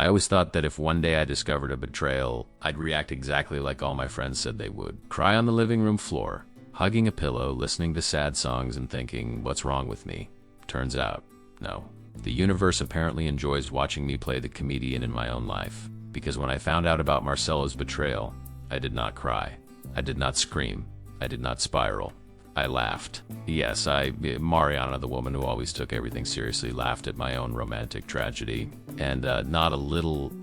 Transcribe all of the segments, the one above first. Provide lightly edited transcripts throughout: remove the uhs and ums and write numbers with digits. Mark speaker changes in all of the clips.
Speaker 1: I always thought that if one day I discovered a betrayal, I'd react exactly like all my friends said they would. Cry on the living room floor, hugging a pillow, listening to sad songs and thinking, what's wrong with me? Turns out, no. The universe apparently enjoys watching me play the comedian in my own life. Because when I found out about Marcelo's betrayal, I did not cry. I did not scream. I did not spiral. I laughed. Yes, Mariana, the woman who always took everything seriously, laughed at my own romantic tragedy. And not a little,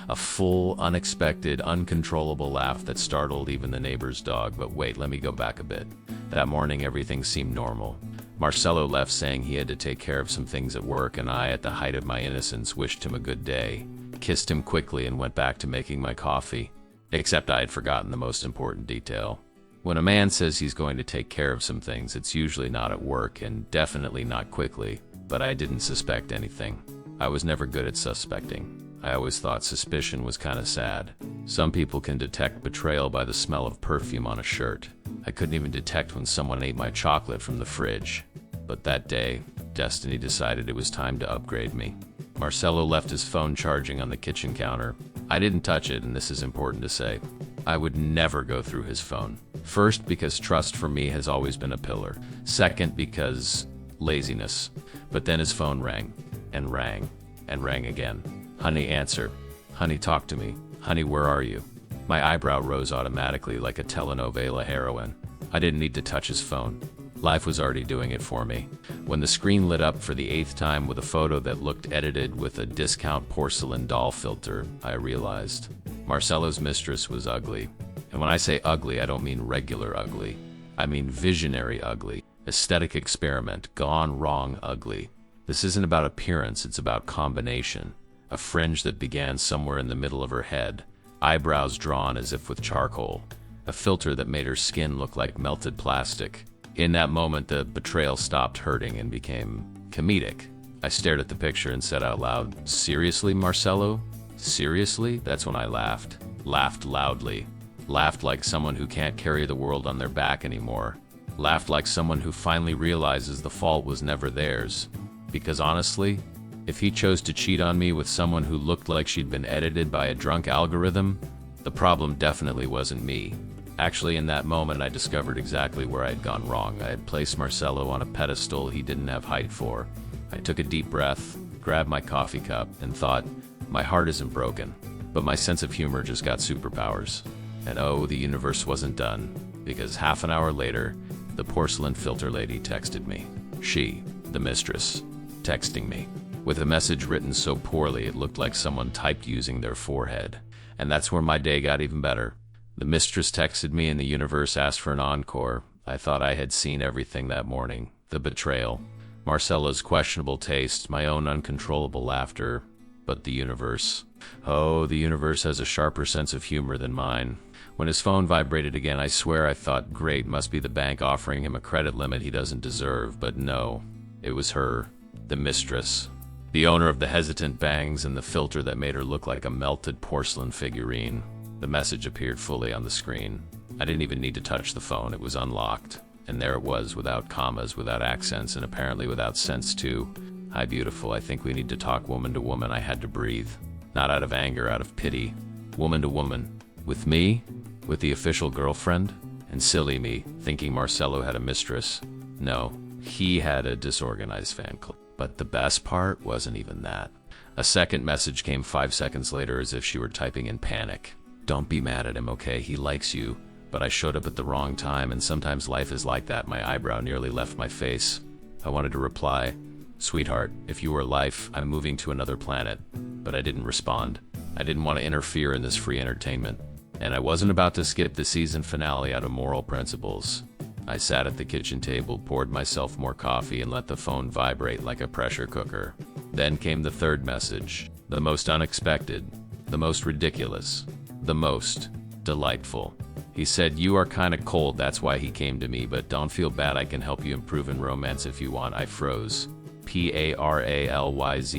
Speaker 1: a full, unexpected, uncontrollable laugh that startled even the neighbor's dog. But wait, let me go back a bit. That morning, everything seemed normal. Marcelo left saying he had to take care of some things at work, and I, at the height of my innocence, wished him a good day, kissed him quickly, and went back to making my coffee. Except I had forgotten the most important detail. When a man says he's going to take care of some things, it's usually not at work and definitely not quickly, but I didn't suspect anything. I was never good at suspecting. I always thought suspicion was kind of sad. Some people can detect betrayal by the smell of perfume on a shirt. I couldn't even detect when someone ate my chocolate from the fridge. But that day, destiny decided it was time to upgrade me. Marcelo left his phone charging on the kitchen counter. I didn't touch it, and this is important to say. I would never go through his phone. First, because trust for me has always been a pillar. Second, because laziness. But then his phone rang, and rang, and rang again. Honey, answer. Honey, talk to me. Honey, where are you? My eyebrow rose automatically like a telenovela heroine. I didn't need to touch his phone. Life was already doing it for me. When the screen lit up for the 8th time with a photo that looked edited with a discount porcelain doll filter, I realized Marcelo's mistress was ugly. And when I say ugly, I don't mean regular ugly. I mean visionary ugly. Aesthetic experiment, gone wrong ugly. This isn't about appearance, it's about combination. A fringe that began somewhere in the middle of her head, eyebrows drawn as if with charcoal, a filter that made her skin look like melted plastic. In that moment, the betrayal stopped hurting and became comedic. I stared at the picture and said out loud, "Seriously, Marcelo? Seriously?" That's when I laughed. Laughed loudly. Laughed like someone who can't carry the world on their back anymore. Laughed like someone who finally realizes the fault was never theirs. Because honestly, if he chose to cheat on me with someone who looked like she'd been edited by a drunk algorithm, the problem definitely wasn't me. Actually, in that moment, I discovered exactly where I had gone wrong. I had placed Marcelo on a pedestal he didn't have height for. I took a deep breath, grabbed my coffee cup, and thought, my heart isn't broken, but my sense of humor just got superpowers. And oh, the universe wasn't done, because half an hour later, the porcelain filter lady texted me. She, the mistress, texting me, with a message written so poorly it looked like someone typed using their forehead. And that's where my day got even better. The mistress texted me and the universe asked for an encore. I thought I had seen everything that morning. The betrayal, Marcelo's questionable taste, my own uncontrollable laughter. But the universe. Oh, the universe has a sharper sense of humor than mine. When his phone vibrated again, I swear I thought, great, must be the bank offering him a credit limit he doesn't deserve. But no, it was her, the mistress. The owner of the hesitant bangs and the filter that made her look like a melted porcelain figurine. The message appeared fully on the screen. I didn't even need to touch the phone, it was unlocked. And there it was, without commas, without accents, and apparently without sense too. Hi beautiful, I think we need to talk woman to woman. I had to breathe. Not out of anger, out of pity. Woman to woman. With me? With the official girlfriend? And silly me, thinking Marcelo had a mistress. No, he had a disorganized fan club. But the best part wasn't even that. A second message came 5 seconds later as if she were typing in panic. Don't be mad at him, okay? He likes you. But I showed up at the wrong time, and sometimes life is like that. My eyebrow nearly left my face. I wanted to reply, sweetheart, if you were life, I'm moving to another planet. But I didn't respond. I didn't want to interfere in this free entertainment. And I wasn't about to skip the season finale out of moral principles. I sat at the kitchen table, poured myself more coffee, and let the phone vibrate like a pressure cooker. Then came the third message. The most unexpected. The most ridiculous. The most delightful. He said, you are kinda cold, that's why he came to me, but don't feel bad, I can help you improve in romance if you want. I froze. Parallyzed.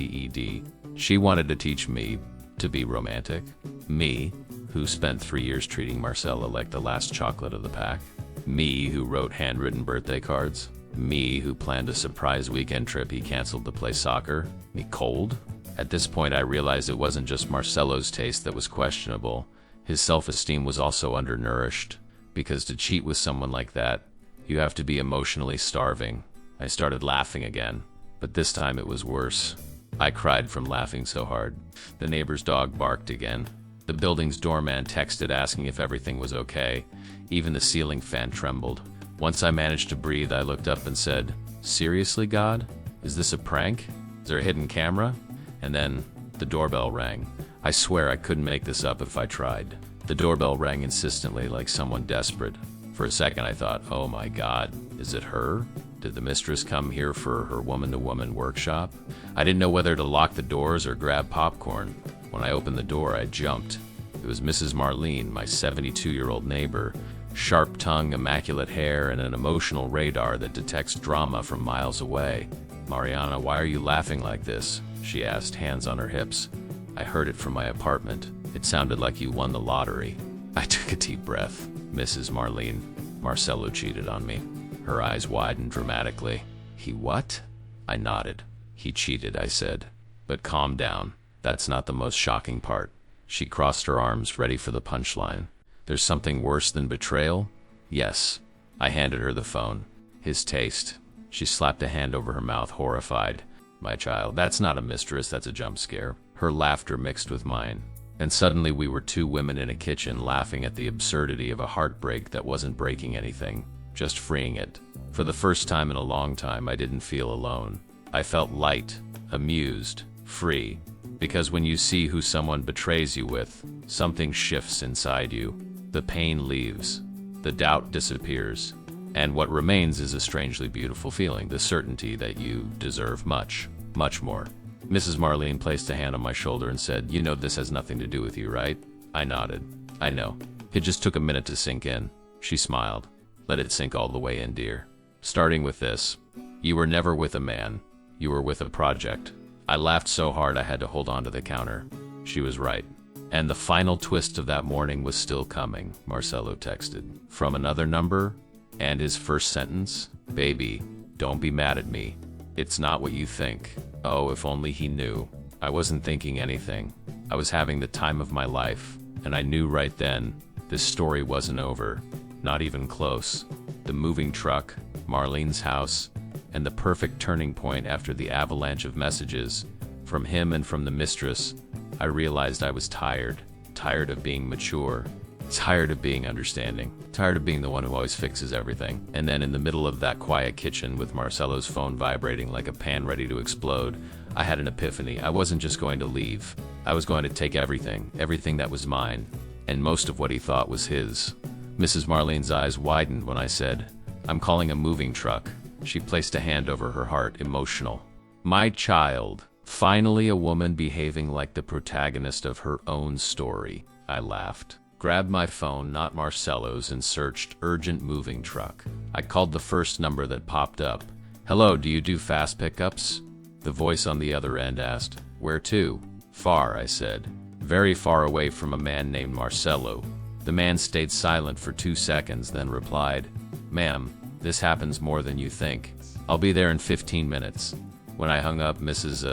Speaker 1: She wanted to teach me to be romantic. Me, who spent 3 years treating Marcella like the last chocolate of the pack. Me, who wrote handwritten birthday cards. Me, who planned a surprise weekend trip he canceled to play soccer. Me cold? At this point, I realized it wasn't just Marcelo's taste that was questionable. His self-esteem was also undernourished, because to cheat with someone like that, you have to be emotionally starving. I started laughing again, but this time it was worse. I cried from laughing so hard. The neighbor's dog barked again. The building's doorman texted asking if everything was okay. Even the ceiling fan trembled. Once I managed to breathe, I looked up and said, "Seriously, God? Is this a prank? Is there a hidden camera?" And then the doorbell rang. I swear I couldn't make this up if I tried. The doorbell rang insistently like someone desperate. For a second I thought, oh my God, is it her? Did the mistress come here for her woman-to-woman workshop? I didn't know whether to lock the doors or grab popcorn. When I opened the door, I jumped. It was Mrs. Marlene, my 72-year-old neighbor. Sharp tongue, immaculate hair, and an emotional radar that detects drama from miles away. "Mariana, why are you laughing like this?" she asked, hands on her hips. I heard it from my apartment. It sounded like you won the lottery. I took a deep breath. "Mrs. Marlene, Marcelo cheated on me." Her eyes widened dramatically. "He what?" I nodded. "He cheated," I said. "But calm down. That's not the most shocking part." She crossed her arms, ready for the punchline. "There's something worse than betrayal?" "Yes." I handed her the phone. "His taste." She slapped a hand over her mouth, horrified. "My child, that's not a mistress, that's a jump scare." Her laughter mixed with mine. And suddenly we were two women in a kitchen laughing at the absurdity of a heartbreak that wasn't breaking anything, just freeing it. For the first time in a long time, I didn't feel alone. I felt light, amused, free. Because when you see who someone betrays you with, something shifts inside you. The pain leaves. The doubt disappears. And what remains is a strangely beautiful feeling, the certainty that you deserve much, much more. Mrs. Marlene placed a hand on my shoulder and said, "You know this has nothing to do with you, right?" I nodded. "I know." It just took a minute to sink in. She smiled. "Let it sink all the way in, dear. Starting with this. You were never with a man. You were with a project." I laughed so hard I had to hold on to the counter. She was right. And the final twist of that morning was still coming, Marcelo texted. From another number, and his first sentence, "Baby, don't be mad at me. It's not what you think." Oh, if only he knew. I wasn't thinking anything. I was having the time of my life, and I knew right then, this story wasn't over. Not even close. The moving truck, Marlene's house, and the perfect turning point after the avalanche of messages, from him and from the mistress, I realized I was tired. Tired of being mature. Tired of being understanding. Tired of being the one who always fixes everything. And then in the middle of that quiet kitchen with Marcelo's phone vibrating like a pan ready to explode, I had an epiphany. I wasn't just going to leave. I was going to take everything, everything that was mine, and most of what he thought was his. Mrs. Marlene's eyes widened when I said, "I'm calling a moving truck." She placed a hand over her heart, emotional. "My child, finally a woman behaving like the protagonist of her own story." I laughed. Grabbed my phone, not Marcelo's, and searched urgent moving truck. I called the first number that popped up. "Hello, do you do fast pickups?" The voice on the other end asked. "Where to?" "Far," I said. "Very far away from a man named Marcelo." The man stayed silent for 2 seconds, then replied, "Ma'am, this happens more than you think. I'll be there in 15 minutes. When I hung up, Mrs.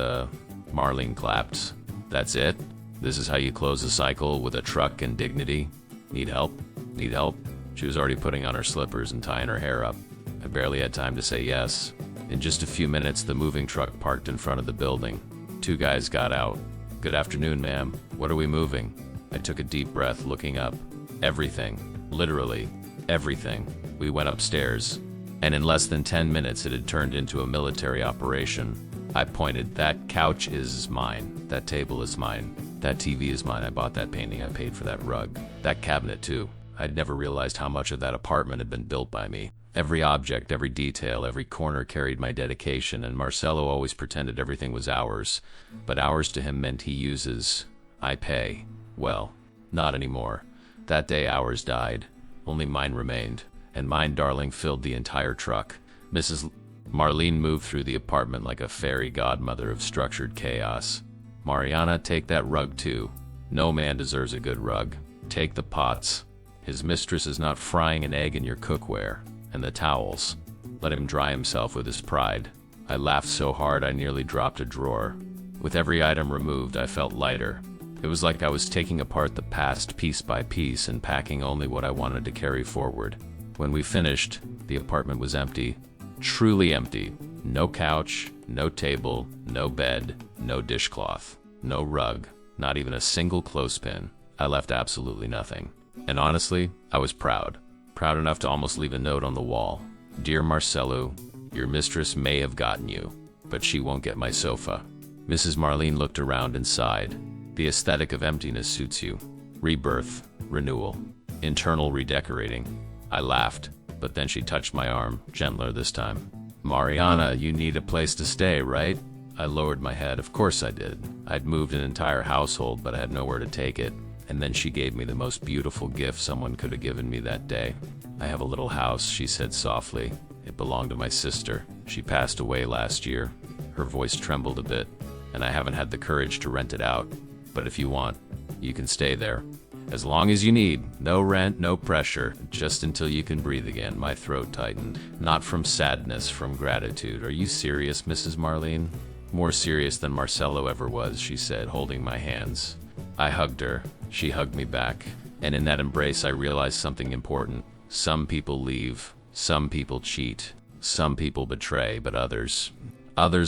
Speaker 1: Marlene clapped. "That's it? This is how you close a cycle with a truck and dignity? Need help? Need help?" She was already putting on her slippers and tying her hair up. I barely had time to say yes. In just a few minutes, the moving truck parked in front of the building. 2 guys got out. "Good afternoon, ma'am. What are we moving?" I took a deep breath, looking up. Everything. Literally, everything. We went upstairs. And in less than 10 minutes, it had turned into a military operation. I pointed. "That couch is mine. That table is mine. That TV is mine. I bought that painting. I paid for that rug. That cabinet, too." I'd never realized how much of that apartment had been built by me. Every object, every detail, every corner carried my dedication, and Marcelo always pretended everything was ours. But ours to him meant he uses. I pay. Well, not anymore. That day ours died. Only mine remained. And mine, darling, filled the entire truck. Mrs. Marlene moved through the apartment like a fairy godmother of structured chaos. "Mariana, take that rug too. No man deserves a good rug. Take the pots. His mistress is not frying an egg in your cookware. And the towels. Let him dry himself with his pride." I laughed so hard I nearly dropped a drawer. With every item removed, I felt lighter. It was like I was taking apart the past piece by piece and packing only what I wanted to carry forward. When we finished, the apartment was empty. Truly empty. No couch, no table, no bed, no dishcloth, no rug, not even a single clothespin. I left absolutely nothing. And honestly, I was proud. Proud enough to almost leave a note on the wall. Dear Marcelo, your mistress may have gotten you, but she won't get my sofa. Mrs. Marlene looked around and sighed. The aesthetic of emptiness suits you. Rebirth, renewal, internal redecorating. I laughed, but then she touched my arm, gentler this time. Mariana, you need a place to stay, right? I lowered my head. Of course I did. I'd moved an entire household, but I had nowhere to take it. And then she gave me the most beautiful gift someone could have given me that day. I have a little house, she said softly. It belonged to my sister. She passed away last year. Her voice trembled a bit, and I haven't had the courage to rent it out. But if you want, you can stay there. As long as you need. No rent, no pressure. Just until you can breathe again. My throat tightened. Not from sadness, from gratitude. Are you serious, Mrs. Marlene? More serious than Marcelo ever was, she said, holding my hands. I hugged her. She hugged me back. And in that embrace, I realized something important. Some people leave. Some people cheat. Some people betray, but others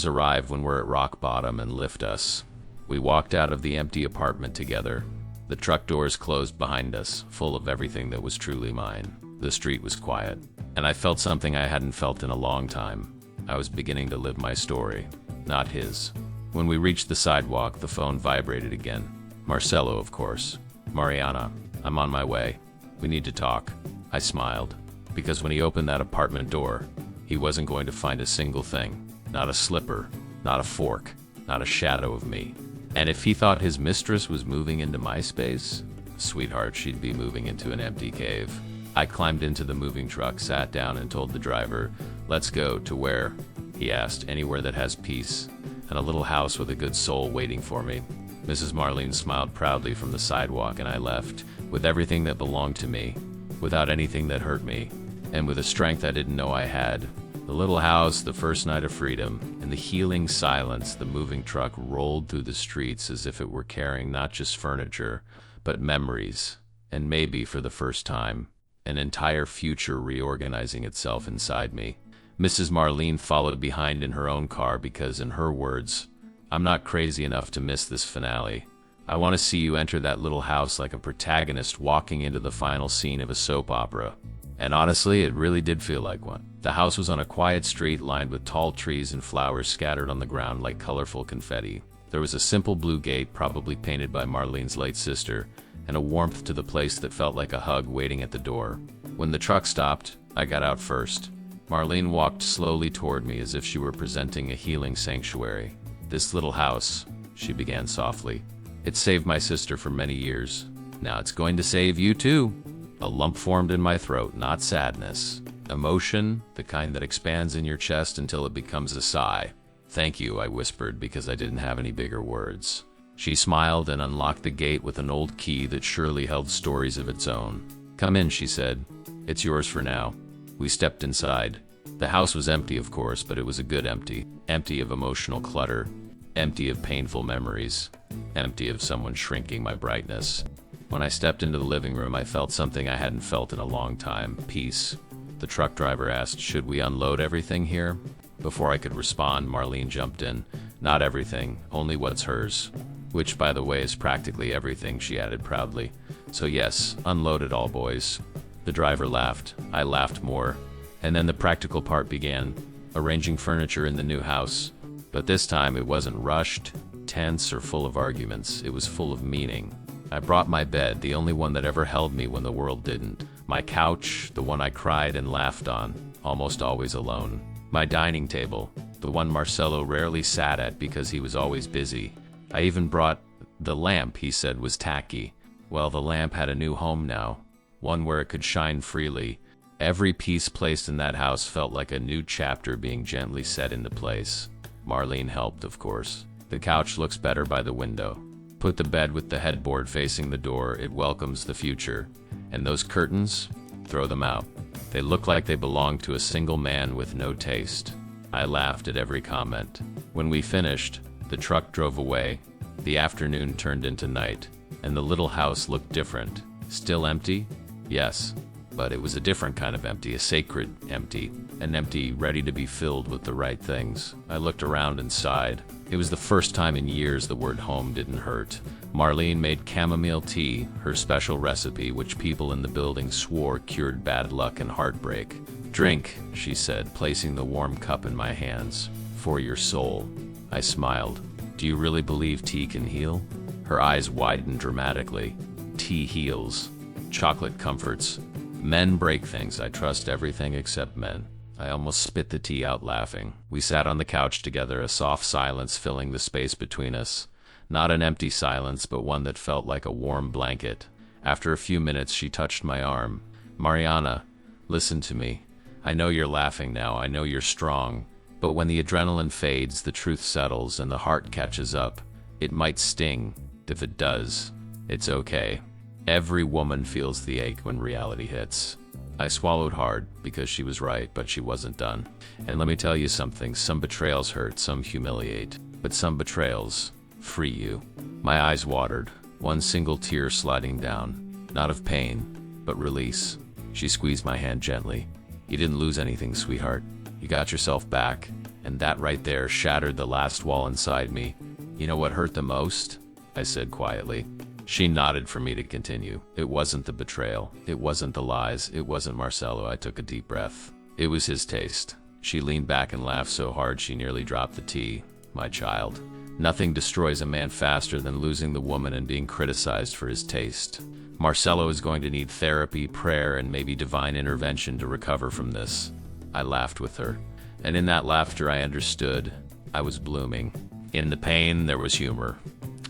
Speaker 1: arrive when we're at rock bottom and lift us. We walked out of the empty apartment together. The truck doors closed behind us, full of everything that was truly mine. The street was quiet, and I felt something I hadn't felt in a long time. I was beginning to live my story, not his. When we reached the sidewalk, the phone vibrated again. Marcelo, of course. Mariana, I'm on my way. We need to talk. I smiled, because when he opened that apartment door, he wasn't going to find a single thing. Not a slipper, not a fork, not a shadow of me. And if he thought his mistress was moving into my space, sweetheart, she'd be moving into an empty cave. I climbed into the moving truck, sat down, and told the driver, "Let's go." To where? He asked. Anywhere that has peace, and a little house with a good soul waiting for me. Mrs. Marlene smiled proudly from the sidewalk, and I left, with everything that belonged to me, without anything that hurt me, and with a strength I didn't know I had. The little house, the first night of freedom, in the healing silence, the moving truck rolled through the streets as if it were carrying not just furniture, but memories, and maybe, for the first time, an entire future reorganizing itself inside me. Mrs. Marlene followed behind in her own car because, in her words, "I'm not crazy enough to miss this finale. I want to see you enter that little house like a protagonist walking into the final scene of a soap opera." And honestly, it really did feel like one. The house was on a quiet street lined with tall trees and flowers scattered on the ground like colorful confetti. There was a simple blue gate, probably painted by Marlene's late sister, and a warmth to the place that felt like a hug waiting at the door. When the truck stopped, I got out first. Marlene walked slowly toward me as if she were presenting a healing sanctuary. "This little house," she began softly. "It saved my sister for many years. Now it's going to save you too." A lump formed in my throat, not sadness. Emotion, the kind that expands in your chest until it becomes a sigh. "Thank you," I whispered, because I didn't have any bigger words. She smiled and unlocked the gate with an old key that surely held stories of its own. "Come in," she said. "It's yours for now." We stepped inside. The house was empty, of course, but it was a good empty. Empty of emotional clutter. Empty of painful memories. Empty of someone shrinking my brightness. When I stepped into the living room, I felt something I hadn't felt in a long time. Peace. The truck driver asked, "Should we unload everything here?" Before I could respond, Marlene jumped in. "Not everything, only what's hers." Which, by the way, is practically everything, she added proudly. "So yes, unload it all, boys." The driver laughed. I laughed more. And then the practical part began, arranging furniture in the new house. But this time it wasn't rushed, tense, or full of arguments. It was full of meaning. I brought my bed, the only one that ever held me when the world didn't. My couch, the one I cried and laughed on, almost always alone. My dining table, the one Marcelo rarely sat at because he was always busy. I even brought the lamp he said was tacky. Well, the lamp had a new home now, one where it could shine freely. Every piece placed in that house felt like a new chapter being gently set into place. Marlene helped, of course. The couch looks better by the window. Put the bed with the headboard facing the door, it welcomes the future. And those curtains? Throw them out. They look like they belong to a single man with no taste. I laughed at every comment. When we finished, The truck drove away. The afternoon turned into night, and the little house looked different. Still empty? Yes. But it was a different kind of empty, a sacred empty, an empty ready to be filled with the right things. I looked around and sighed. It was the first time in years the word home didn't hurt. Marlene made chamomile tea, her special recipe, which people in the building swore cured bad luck and heartbreak. "Drink," she said, placing the warm cup in my hands. "For your soul." I smiled. "Do you really believe tea can heal?" Her eyes widened dramatically. "Tea heals. Chocolate comforts. Men break things. I trust everything except men." I almost spit the tea out laughing. We sat on the couch together, a soft silence filling the space between us. Not an empty silence, but one that felt like a warm blanket. After a few minutes, she touched my arm. "Mariana, listen to me. I know you're laughing now. I know you're strong. But when the adrenaline fades, the truth settles, and the heart catches up. It might sting. If it does, it's okay. Every woman feels the ache when reality hits." I swallowed hard, because she was right, but she wasn't done. "And let me tell you something, some betrayals hurt, some humiliate, but some betrayals free you." My eyes watered, one single tear sliding down, not of pain, but release. She squeezed my hand gently. "You didn't lose anything, sweetheart. You got yourself back," and that right there shattered the last wall inside me. "You know what hurt the most?" I said quietly. She nodded for me to continue. "It wasn't the betrayal. It wasn't the lies. It wasn't Marcelo." I took a deep breath. "It was his taste." She leaned back and laughed so hard she nearly dropped the tea. "My child, nothing destroys a man faster than losing the woman and being criticized for his taste. Marcelo is going to need therapy, prayer, and maybe divine intervention to recover from this." I laughed with her, and in that laughter I understood. I was blooming. In the pain, there was humor.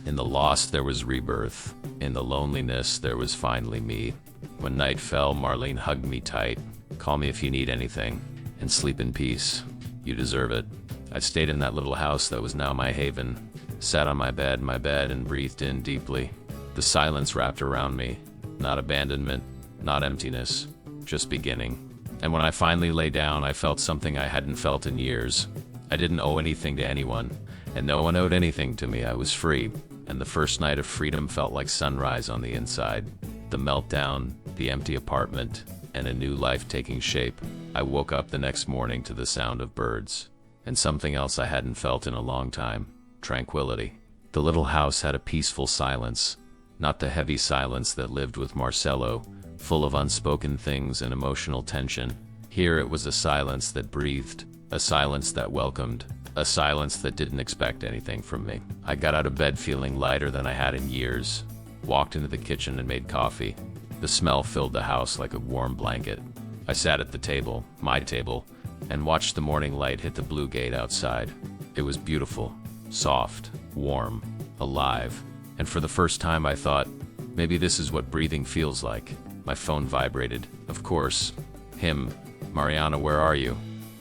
Speaker 1: In the loss, there was rebirth. In the loneliness, there was finally me. When night fell, Marlene hugged me tight. "Call me if you need anything, and sleep in peace. You deserve it." I stayed in that little house that was now my haven, sat on my bed, and breathed in deeply. The silence wrapped around me. Not abandonment, not emptiness, just beginning. And when I finally lay down, I felt something I hadn't felt in years. I didn't owe anything to anyone, and no one owed anything to me. I was free. And the first night of freedom felt like sunrise on the inside. The meltdown, the empty apartment, and a new life taking shape. I woke up the next morning to the sound of birds, and something else I hadn't felt in a long time: tranquility. The little house had a peaceful silence, not the heavy silence that lived with Marcelo, full of unspoken things and emotional tension. Here it was a silence that breathed, a silence that welcomed, a silence that didn't expect anything from me. I got out of bed feeling lighter than I had in years, walked into the kitchen and made coffee. The smell filled the house like a warm blanket. I sat at the table, my table, and watched the morning light hit the blue gate outside. It was beautiful, soft, warm, alive, and for the first time I thought, maybe this is what breathing feels like. My phone vibrated. Of course. Him. "Mariana, where are you?"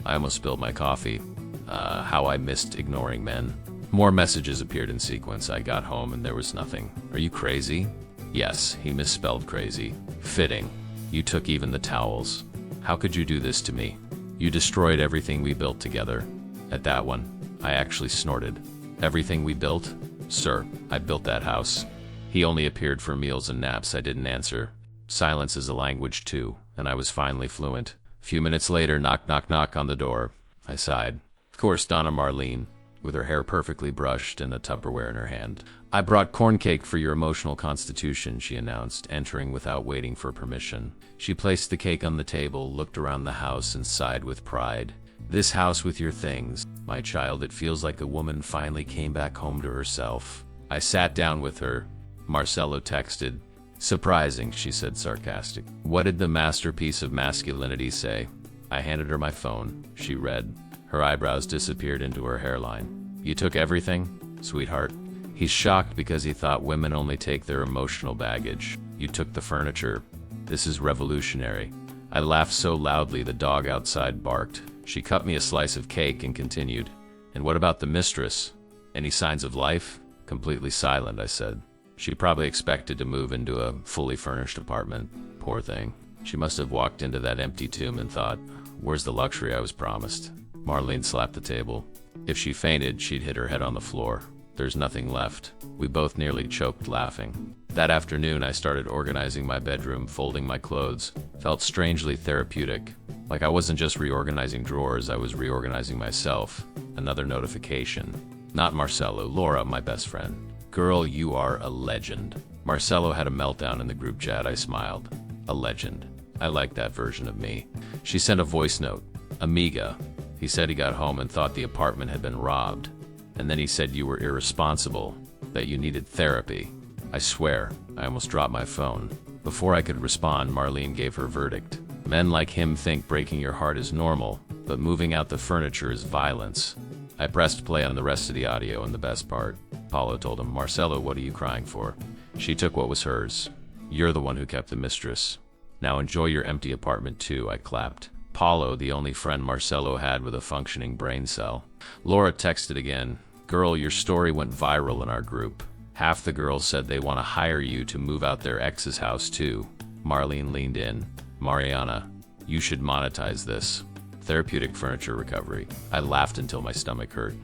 Speaker 1: I almost spilled my coffee. How I missed ignoring men. More messages appeared in sequence. I got home and there was nothing. "Are you crazy?" "Yes," he misspelled crazy. "Fitting. You took even the towels. How could you do this to me? You destroyed everything we built together." At that one, I actually snorted. "Everything we built?" "Sir, I built that house." He only appeared for meals and naps. I didn't answer. Silence is a language too, and I was finally fluent. A few minutes later, knock, knock, knock on the door. I sighed. Of course, Donna Marlene, with her hair perfectly brushed and a Tupperware in her hand. "I brought corn cake for your emotional constitution," she announced, entering without waiting for permission. She placed the cake on the table, looked around the house, and sighed with pride. "This house with your things, my child, it feels like a woman finally came back home to herself." I sat down with her. Marcelo texted. "Surprising," she said sarcastic. "What did the masterpiece of masculinity say?" I handed her my phone. She read. Her eyebrows disappeared into her hairline. "You took everything, sweetheart?" He's shocked because he thought women only take their emotional baggage. "You took the furniture. This is revolutionary." I laughed so loudly the dog outside barked. She cut me a slice of cake and continued. "And what about the mistress? Any signs of life?" "Completely silent," I said. "She probably expected to move into a fully furnished apartment. Poor thing. She must have walked into that empty tomb and thought, where's the luxury I was promised?" Marlene slapped the table. "If she fainted, she'd hit her head on the floor." There's nothing left. We both nearly choked laughing. That afternoon, I started organizing my bedroom, folding my clothes. Felt strangely therapeutic. Like I wasn't just reorganizing drawers, I was reorganizing myself. Another notification. Not Marcelo, Laura, my best friend. Girl, you are a legend. Marcelo had a meltdown in the group chat. I smiled. A legend. I like that version of me. She sent a voice note. Amiga. He said he got home and thought the apartment had been robbed. And then he said you were irresponsible, that you needed therapy. I swear, I almost dropped my phone. Before I could respond, Marlene gave her verdict. Men like him think breaking your heart is normal, but moving out the furniture is violence. I pressed play on the rest of the audio, and the best part. Paulo told him, Marcelo, what are you crying for? She took what was hers. You're the one who kept the mistress. Now enjoy your empty apartment too, I clapped. Paulo, the only friend Marcelo had with a functioning brain cell. Laura texted again. Girl, your story went viral in our group. Half the girls said they want to hire you to move out their ex's house too. Marlene leaned in. Mariana, you should monetize this. Therapeutic furniture recovery. I laughed until my stomach hurt.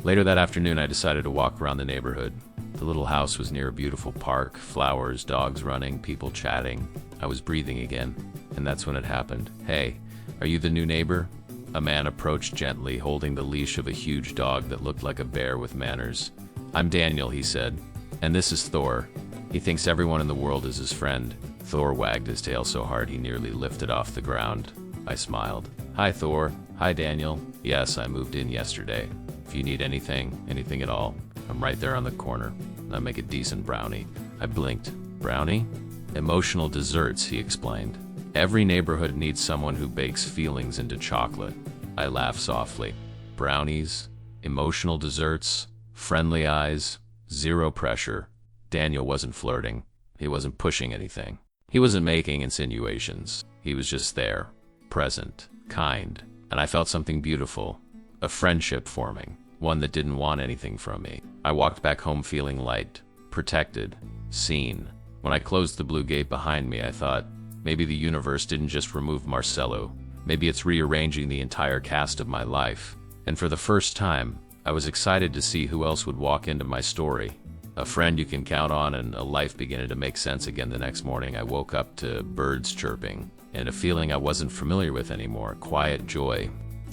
Speaker 1: Later that afternoon, I decided to walk around the neighborhood. The little house was near a beautiful park, flowers, dogs running, people chatting. I was breathing again, and that's when it happened. Hey, are you the new neighbor? A man approached gently, holding the leash of a huge dog that looked like a bear with manners. I'm Daniel, he said, and this is Thor. He thinks everyone in the world is his friend. Thor wagged his tail so hard he nearly lifted off the ground. I smiled. Hi, Thor. Hi, Daniel. Yes, I moved in yesterday. If you need anything at all, I'm right there on the corner. I make a decent brownie. I blinked. Brownie? Emotional desserts, he explained. Every neighborhood needs someone who bakes feelings into chocolate. I laughed softly. Brownies, emotional desserts, friendly eyes, zero pressure. Daniel wasn't flirting. He wasn't pushing anything. He wasn't making insinuations. He was just there, present, kind, and I felt something beautiful, a friendship forming, one that didn't want anything from me. I walked back home feeling light, protected, seen. When I closed the blue gate behind me, I thought, maybe the universe didn't just remove Marcelo. Maybe it's rearranging the entire cast of my life. And for the first time, I was excited to see who else would walk into my story. A friend you can count on, and a life beginning to make sense again. The next morning, I woke up to birds chirping and a feeling I wasn't familiar with anymore, quiet joy.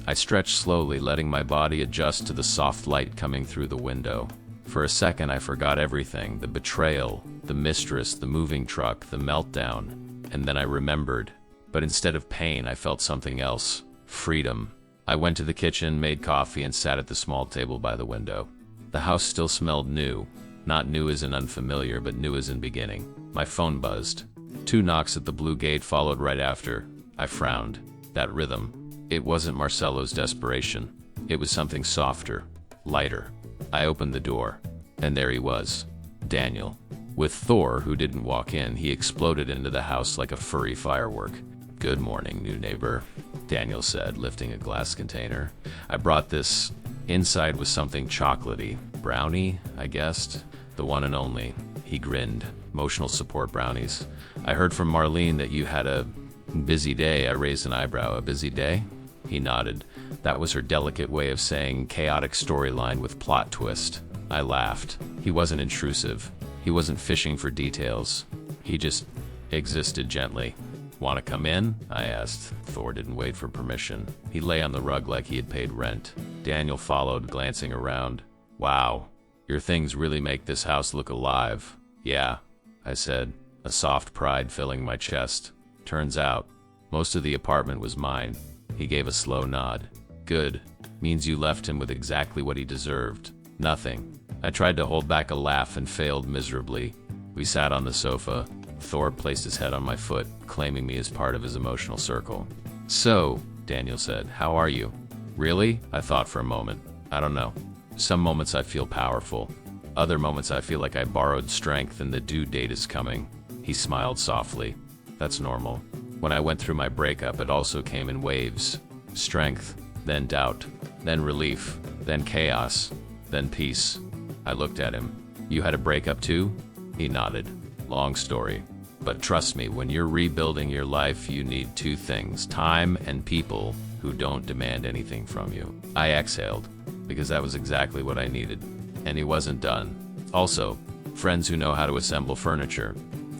Speaker 1: I stretched slowly, letting my body adjust to the soft light coming through the window. For a second, I forgot everything, the betrayal, the mistress, the moving truck, the meltdown. And then I remembered. But instead of pain, I felt something else. Freedom. I went to the kitchen, made coffee, and sat at the small table by the window. The house still smelled new. Not new as in unfamiliar, but new as in beginning. My phone buzzed. 2 knocks at the blue gate followed right after. I frowned. That rhythm. It wasn't Marcelo's desperation. It was something softer, lighter. I opened the door, and there he was. Daniel. With Thor, who didn't walk in, he exploded into the house like a furry firework. Good morning, new neighbor, Daniel said, lifting a glass container. I brought this. Inside was something chocolatey. Brownie, I guessed. The one and only. He grinned. Emotional support brownies. I heard from Marlene that you had a busy day. I raised an eyebrow. A busy day? He nodded. That was her delicate way of saying chaotic storyline with plot twist. I laughed. He wasn't intrusive. He wasn't fishing for details. He just existed gently. Want to come in? I asked. Thor didn't wait for permission. He lay on the rug like he had paid rent. Daniel followed, glancing around. Wow, your things really make this house look alive. Yeah, I said, a soft pride filling my chest. Turns out, most of the apartment was mine. He gave a slow nod. Good. Means you left him with exactly what he deserved. Nothing. I tried to hold back a laugh and failed miserably. We sat on the sofa. Thor placed his head on my foot, claiming me as part of his emotional circle. So, Daniel said, how are you? Really? I thought for a moment. I don't know. Some moments I feel powerful. Other moments I feel like I borrowed strength and the due date is coming. He smiled softly. That's normal. When I went through my breakup, it also came in waves. Strength, then doubt, then relief, then chaos, then peace. I looked at him. You had a breakup too? He nodded. Long story. But trust me, when you're rebuilding your life, you need 2 things, time and people who don't demand anything from you. I exhaled, because that was exactly what I needed. And he wasn't done. Also, friends who know how to assemble furniture.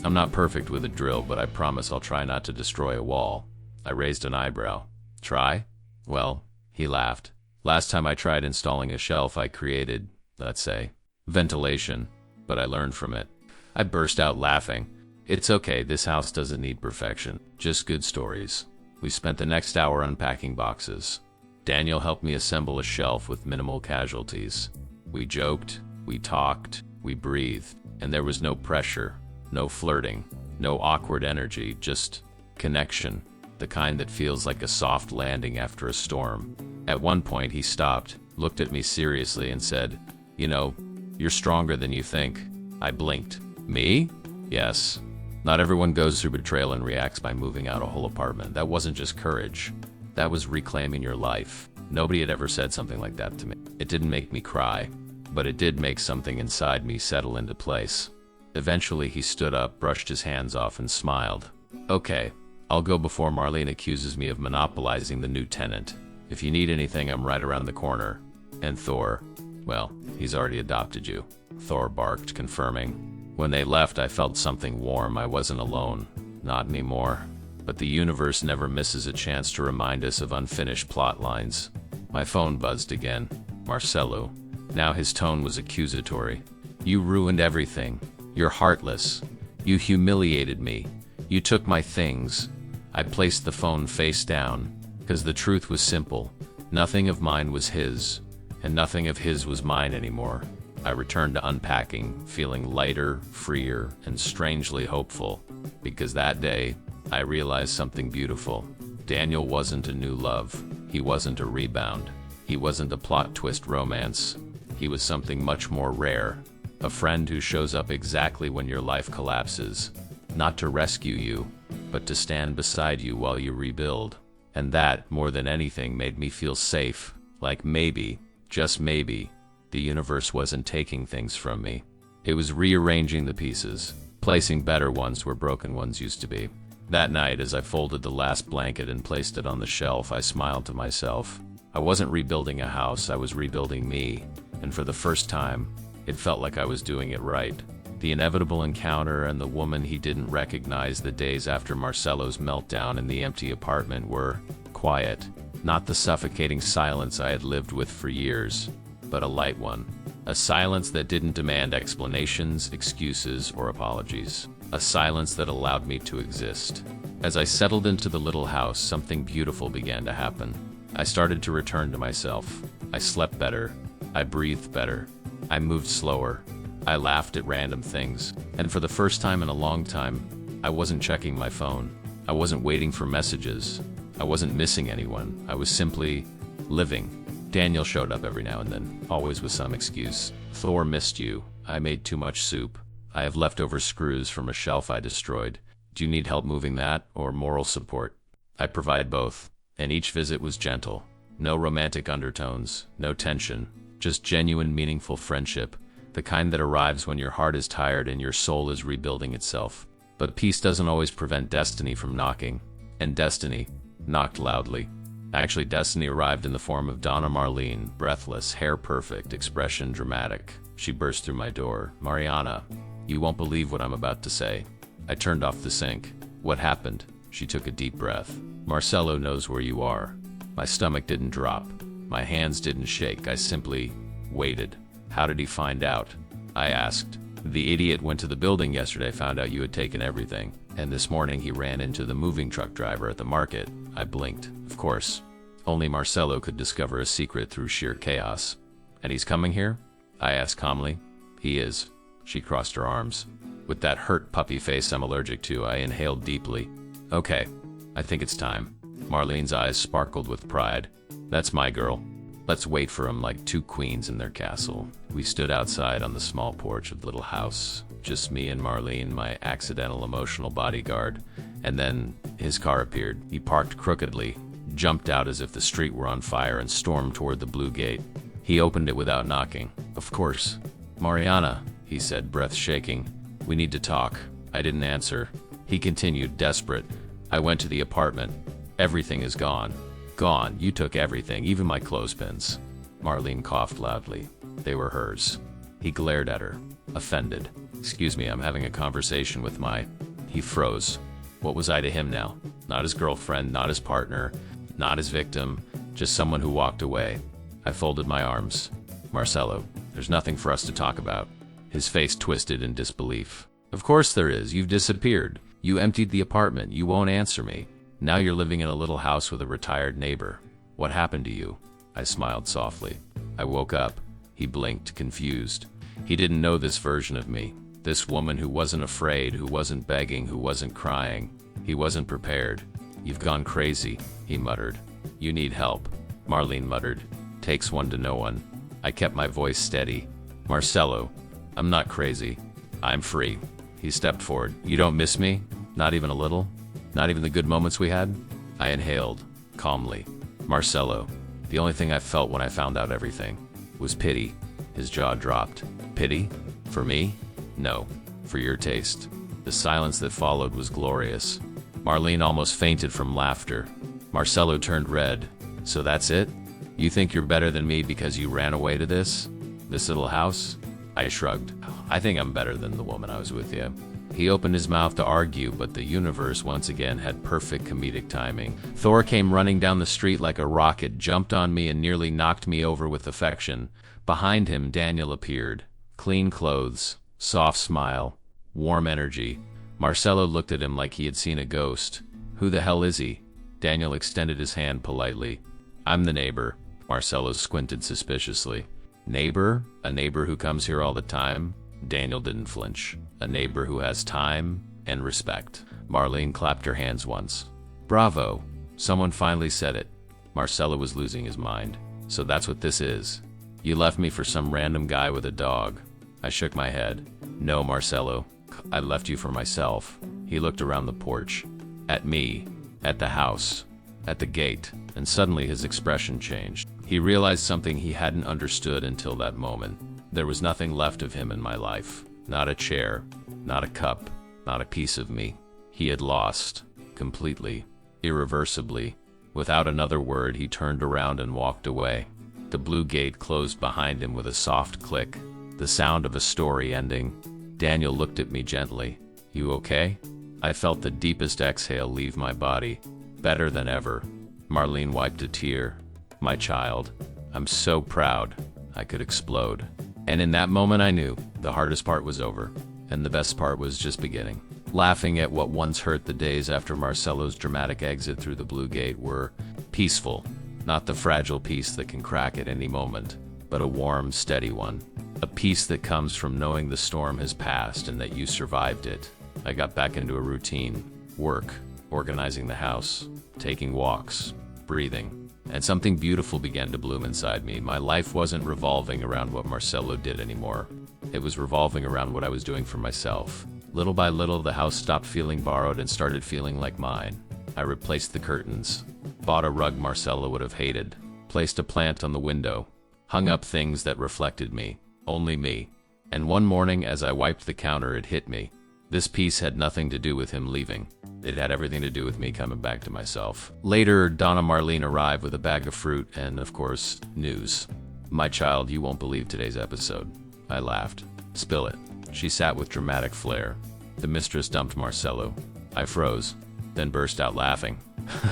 Speaker 1: I'm not perfect with a drill, but I promise I'll try not to destroy a wall. I raised an eyebrow. Try? Well, he laughed. Last time I tried installing a shelf, I created, let's say, ventilation, but I learned from it. I burst out laughing. It's okay, this house doesn't need perfection, just good stories. We spent the next hour unpacking boxes. Daniel helped me assemble a shelf with minimal casualties. We joked, we talked, we breathed, and there was no pressure, no flirting, no awkward energy, just connection, the kind that feels like a soft landing after a storm. At one point he stopped, looked at me seriously and said, "You know, you're stronger than you think." I blinked. Me? Yes. Not everyone goes through betrayal and reacts by moving out a whole apartment. That wasn't just courage. That was reclaiming your life. Nobody had ever said something like that to me. It didn't make me cry, but it did make something inside me settle into place. Eventually he stood up, brushed his hands off, and smiled. "Okay, I'll go before Marlene accuses me of monopolizing the new tenant. If you need anything, I'm right around the corner." And Thor, well, he's already adopted you, Thor barked, confirming. When they left, I felt something warm. I wasn't alone. Not anymore. But the universe never misses a chance to remind us of unfinished plot lines. My phone buzzed again. Marcelo. Now his tone was accusatory. "You ruined everything. You're heartless. You humiliated me. You took my things." I placed the phone face down, because the truth was simple. Nothing of mine was his, and nothing of his was mine anymore. I returned to unpacking, feeling lighter, freer, and strangely hopeful, because that day, I realized something beautiful. Daniel wasn't a new love. He wasn't a rebound. He wasn't a plot twist romance. He was something much more rare. A friend who shows up exactly when your life collapses, not to rescue you, but to stand beside you while you rebuild. And that, more than anything, made me feel safe, like maybe, just maybe, the universe wasn't taking things from me. It was rearranging the pieces, placing better ones where broken ones used to be. That night, as I folded the last blanket and placed it on the shelf, I smiled to myself. I wasn't rebuilding a house, I was rebuilding me. And for the first time, it felt like I was doing it right. The inevitable encounter and the woman he didn't recognize the days after Marcelo's meltdown in the empty apartment were quiet. Not the suffocating silence I had lived with for years, but a light one. A silence that didn't demand explanations, excuses, or apologies. A silence that allowed me to exist. As I settled into the little house, something beautiful began to happen. I started to return to myself. I slept better. I breathed better. I moved slower. I laughed at random things. And for the first time in a long time, I wasn't checking my phone. I wasn't waiting for messages. I wasn't missing anyone. I was simply living. Daniel showed up every now and then, always with some excuse. "Thor missed you. I made too much soup. I have leftover screws from a shelf I destroyed. Do you need help moving that, or moral support?" I provide both, and each visit was gentle. No romantic undertones, no tension, just genuine, meaningful friendship, the kind that arrives when your heart is tired and your soul is rebuilding itself. But peace doesn't always prevent destiny from knocking, and destiny knocked loudly. Actually, destiny arrived in the form of Donna Marlene, breathless, hair perfect, expression dramatic. She burst through my door. "Mariana, you won't believe what I'm about to say." I turned off the sink. "What happened?" She took a deep breath. "Marcelo knows where you are." My stomach didn't drop. My hands didn't shake. I simply waited. "How did he find out?" I asked. "The idiot went to the building yesterday, found out you had taken everything. And this morning he ran into the moving truck driver at the market." I blinked. Of course. Only Marcelo could discover a secret through sheer chaos. "And he's coming here?" I asked calmly. "He is." She crossed her arms. With that hurt puppy face I'm allergic to, I inhaled deeply. "Okay, I think it's time." Marlene's eyes sparkled with pride. "That's my girl. Let's wait for him like two queens in their castle." We stood outside on the small porch of the little house. Just me and Marlene, my accidental emotional bodyguard. And then his car appeared. He parked crookedly, jumped out as if the street were on fire, and stormed toward the blue gate. He opened it without knocking. "Of course." "Mariana," he said, breath shaking. "We need to talk." I didn't answer. He continued, desperate. "I went to the apartment. Everything is gone. Gone. You took everything, even my clothespins." Marlene coughed loudly. They were hers. He glared at her, offended. "Excuse me, I'm having a conversation with my..." He froze. What was I to him now? Not his girlfriend, not his partner, not his victim, just someone who walked away. I folded my arms. "Marcelo, there's nothing for us to talk about." His face twisted in disbelief. "Of course there is. You've disappeared. You emptied the apartment. You won't answer me. Now you're living in a little house with a retired neighbor. What happened to you?" I smiled softly. "I woke up." He blinked, confused. He didn't know this version of me. This woman who wasn't afraid, who wasn't begging, who wasn't crying. He wasn't prepared. "You've gone crazy," he muttered. "You need help," Marlene muttered. "Takes one to know one." I kept my voice steady. "Marcelo, I'm not crazy. I'm free." He stepped forward. "You don't miss me? Not even a little? Not even the good moments we had?" I inhaled, calmly. "Marcelo, the only thing I felt when I found out everything was pity." His jaw dropped. "Pity? For me? No, for your taste." The silence that followed was glorious. Marlene almost fainted from laughter. Marcelo turned red. "So that's it? You think you're better than me because you ran away to this little house?" I shrugged. "I think I'm better than the woman I was with, yeah." He opened his mouth to argue, but the universe once again had perfect comedic timing. Thor came running down the street like a rocket, jumped on me and nearly knocked me over with affection. Behind him, Daniel appeared. Clean clothes, soft smile, warm energy. Marcelo looked at him like he had seen a ghost. "Who the hell is he?" Daniel extended his hand politely. "I'm the neighbor." Marcelo squinted suspiciously. "Neighbor? A neighbor who comes here all the time?" Daniel didn't flinch. "A neighbor who has time and respect." Marlene clapped her hands once. "Bravo! Someone finally said it." Marcelo was losing his mind. "So that's what this is? You left me for some random guy with a dog?" I shook my head. "No, Marcelo. I left you for myself." He looked around the porch. At me. At the house. At the gate. And suddenly his expression changed. He realized something he hadn't understood until that moment. There was nothing left of him in my life. Not a chair. Not a cup. Not a piece of me. He had lost. Completely. Irreversibly. Without another word, he turned around and walked away. The blue gate closed behind him with a soft click. The sound of a story ending. Daniel looked at me gently. "You okay?" I felt the deepest exhale leave my body. Better than ever. Marlene wiped a tear. "My child. I'm so proud." I could explode. And in that moment I knew the hardest part was over, and the best part was just beginning. Laughing at what once hurt, the days after Marcelo's dramatic exit through the blue gate were peaceful. Not the fragile peace that can crack at any moment, but a warm, steady one. A peace that comes from knowing the storm has passed and that you survived it. I got back into a routine. Work, organizing the house, taking walks, breathing. And something beautiful began to bloom inside me. My life wasn't revolving around what Marcelo did anymore. It was revolving around what I was doing for myself. Little by little, the house stopped feeling borrowed and started feeling like mine. I replaced the curtains, bought a rug Marcelo would have hated, placed a plant on the window, hung up things that reflected me, only me. And one morning, as I wiped the counter, it hit me. This piece had nothing to do with him leaving. It had everything to do with me coming back to myself. Later, Donna Marlene arrived with a bag of fruit and, of course, news. "My child, you won't believe today's episode." I laughed. "Spill it." She sat with dramatic flair. "The mistress dumped Marcelo." I froze, then burst out laughing.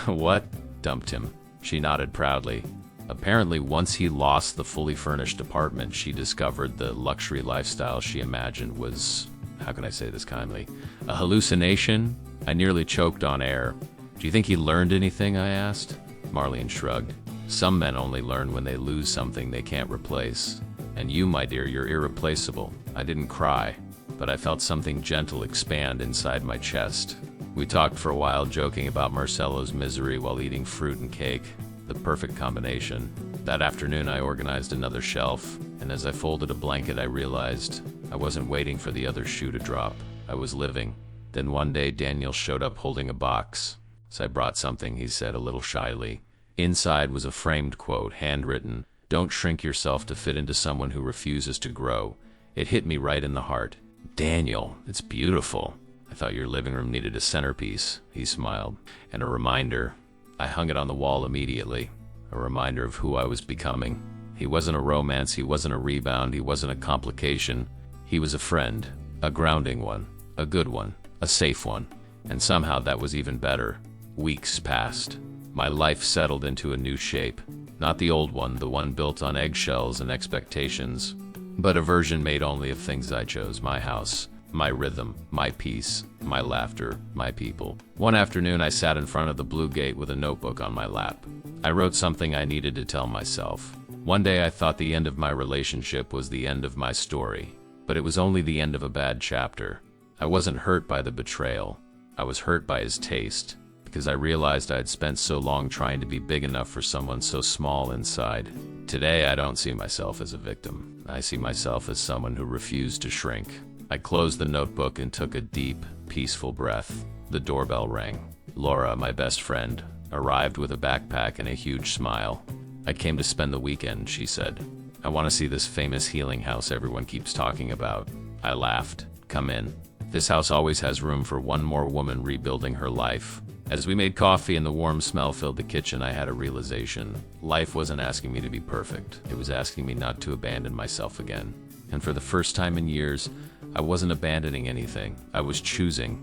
Speaker 1: "What? Dumped him?" She nodded proudly. Apparently, once he lost the fully furnished apartment, she discovered the luxury lifestyle she imagined was, how can I say this kindly, a hallucination? I nearly choked on air. "Do you think he learned anything?" I asked. Marlene shrugged. "Some men only learn when they lose something they can't replace. And you, my dear, you're irreplaceable." I didn't cry, but I felt something gentle expand inside my chest. We talked for a while, joking about Marcelo's misery while eating fruit and cake. The perfect combination. That afternoon I organized another shelf, and as I folded a blanket I realized I wasn't waiting for the other shoe to drop. I was living. Then one day Daniel showed up holding a box. So I brought something, he said a little shyly. Inside was a framed quote, handwritten, "Don't shrink yourself to fit into someone who refuses to grow." It hit me right in the heart. "Daniel, it's beautiful." "I thought your living room needed a centerpiece," he smiled. "And a reminder." I hung it on the wall immediately. A reminder of who I was becoming. He wasn't a romance, he wasn't a rebound, he wasn't a complication. He was a friend, a grounding one, a good one, a safe one. And somehow that was even better. Weeks passed. My life settled into a new shape. Not the old one, the one built on eggshells and expectations, but a version made only of things I chose: my house, my rhythm, my peace, my laughter, my people. One afternoon, I sat in front of the blue gate with a notebook on my lap. I wrote something I needed to tell myself. One day I thought the end of my relationship was the end of my story, but it was only the end of a bad chapter. I wasn't hurt by the betrayal. I was hurt by his taste, because I realized I had spent so long trying to be big enough for someone so small inside. Today, I don't see myself as a victim. I see myself as someone who refused to shrink. I closed the notebook and took a deep, peaceful breath. The doorbell rang. Laura, my best friend, arrived with a backpack and a huge smile. "I came to spend the weekend," she said. "I want to see this famous healing house everyone keeps talking about." I laughed. "Come in. This house always has room for one more woman rebuilding her life." As we made coffee and the warm smell filled the kitchen, I had a realization. Life wasn't asking me to be perfect. It was asking me not to abandon myself again. And for the first time in years, I wasn't abandoning anything. I was choosing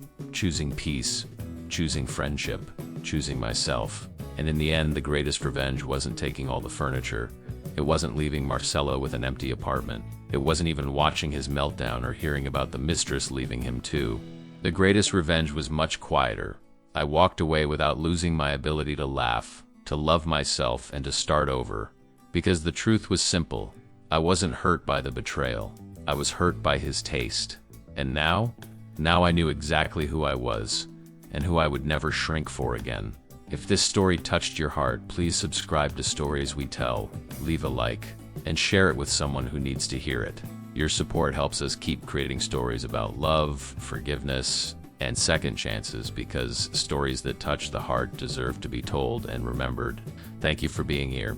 Speaker 1: peace, choosing friendship, choosing myself. And in the end, the greatest revenge wasn't taking all the furniture. It wasn't leaving Marcelo with an empty apartment. It wasn't even watching his meltdown or hearing about the mistress leaving him too. The greatest revenge was much quieter. I walked away without losing my ability to laugh, to love myself, and to start over. Because the truth was simple. I wasn't hurt by the betrayal. I was hurt by his taste. And now I knew exactly who I was, and who I would never shrink for again. If this story touched your heart, please subscribe to Stories We Tell, leave a like, and share it with someone who needs to hear it. Your support helps us keep creating stories about love, forgiveness, and second chances, because stories that touch the heart deserve to be told and remembered. Thank you for being here.